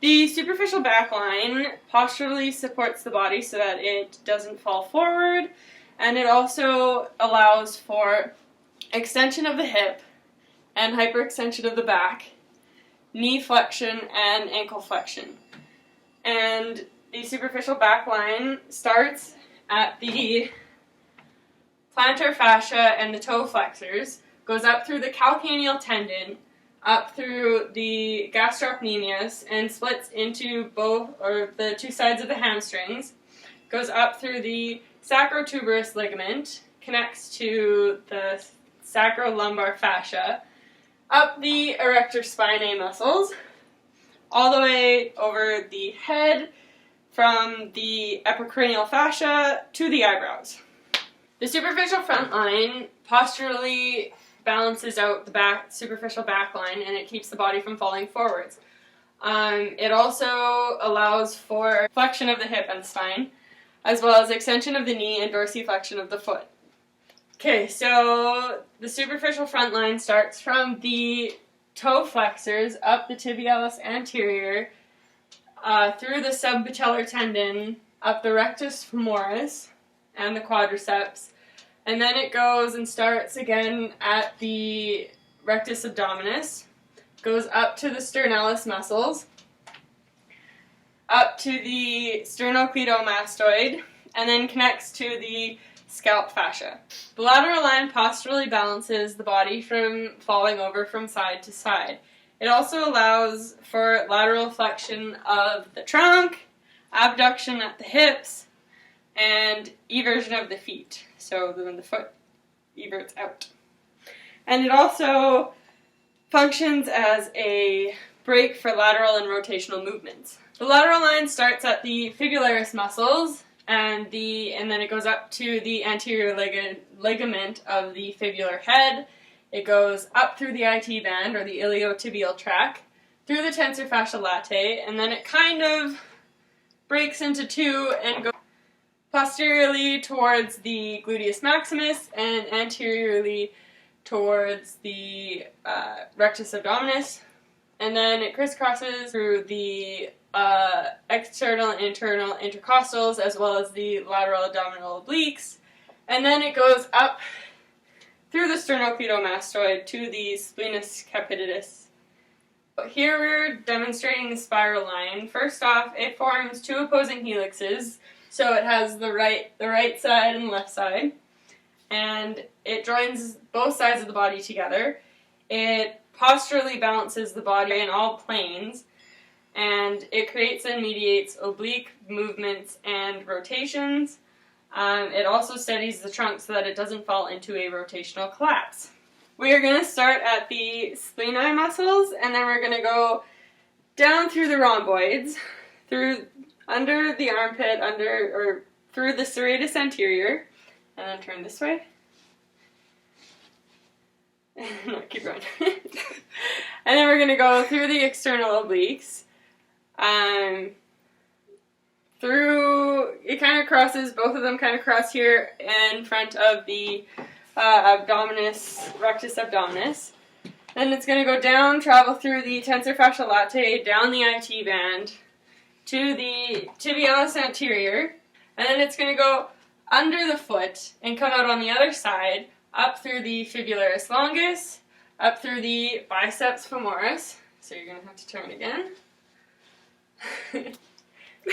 The superficial back line posturally supports the body so that it doesn't fall forward, and it also allows for extension of the hip and hyperextension of the back, knee flexion, and ankle flexion. And the superficial back line starts at the plantar fascia and the toe flexors, goes up through the calcaneal tendon, up through the gastrocnemius, and splits into both, or the two sides of the hamstrings, goes up through the sacrotuberous ligament, connects to the sacrolumbar fascia, up the erector spinae muscles, all the way over the head, from the epicranial fascia to the eyebrows. The superficial front line posturally balances out the superficial back line, and it keeps the body from falling forwards. It also allows for flexion of the hip and spine, as well as extension of the knee and dorsiflexion of the foot. Okay, so the superficial front line starts from the toe flexors up the tibialis anterior, through the subpatellar tendon, up the rectus femoris and the quadriceps, and then it goes and starts again at the rectus abdominis, goes up to the sternalis muscles, up to the sternocleidomastoid, and then connects to the scalp fascia. The lateral line posturally balances the body from falling over from side to side. It also allows for lateral flexion of the trunk, abduction at the hips, and eversion of the feet, so when the foot everts out. And it also functions as a brake for lateral and rotational movements. The lateral line starts at the fibularis muscles, and then it goes up to the anterior ligament of the fibular head. It goes up through the IT band, or the iliotibial tract, through the tensor fasciae latae, and then it kind of breaks into two and goes posteriorly towards the gluteus maximus and anteriorly towards the rectus abdominis, and then it crisscrosses through the external and internal intercostals, as well as the lateral abdominal obliques, and then it goes up through the sternocleidomastoid to the splenius capitis. Here we're demonstrating the spiral line. First off, it forms two opposing helixes, so it has the right side and the left side, and it joins both sides of the body together. It posturally balances the body in all planes, and it creates and mediates oblique movements and rotations. It also steadies the trunk so that it doesn't fall into a rotational collapse. We are going to start at the spleni muscles, and then we're going to go down through the rhomboids, through under the armpit, through the serratus anterior, and then turn this way. No, keep going. And then we're going to go through the external obliques, through, it kind of crosses, both of them kind of cross here in front of the abdominis, rectus abdominis. Then it's going to go down, travel through the tensor fasciae latae, down the IT band, to the tibialis anterior, and then it's going to go under the foot and come out on the other side, up through the fibularis longus, up through the biceps femoris. So you're going to have to turn again.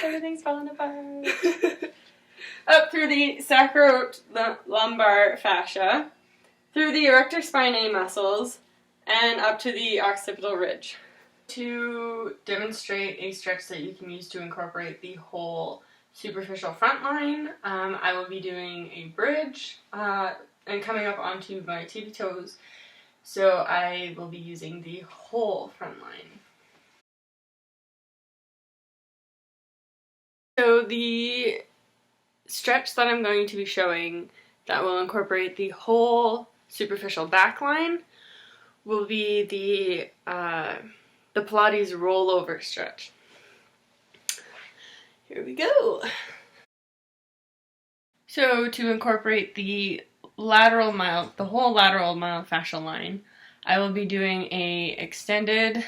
Everything's falling apart. Up through the sacrolumbar fascia, through the erector spinae muscles, and up to the occipital ridge. To demonstrate a stretch that you can use to incorporate the whole superficial front line, I will be doing a bridge and coming up onto my tippy toes, so I will be using the whole front line. So the stretch that I'm going to be showing that will incorporate the whole superficial back line will be the Pilates rollover stretch. Here we go. So to incorporate the whole lateral myofascial line, I will be doing a extended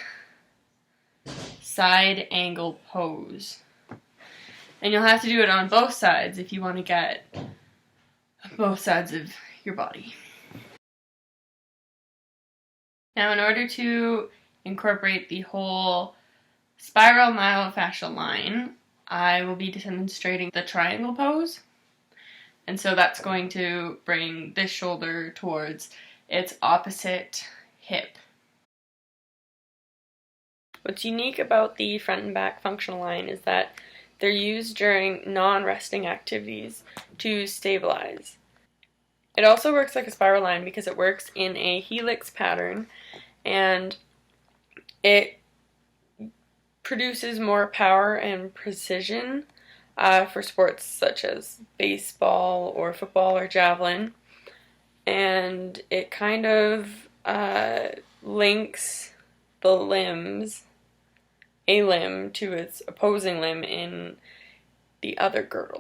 side angle pose. And you'll have to do it on both sides if you want to get both sides of your body. Now, in order to incorporate the whole spiral myofascial line, I will be demonstrating the triangle pose. And so that's going to bring this shoulder towards its opposite hip. What's unique about the front and back functional line is that they're used during non-resting activities to stabilize. It also works like a spiral line because it works in a helix pattern, and it produces more power and precision for sports such as baseball or football or javelin. And it kind of links the limbs, a limb to its opposing limb in the other girdle.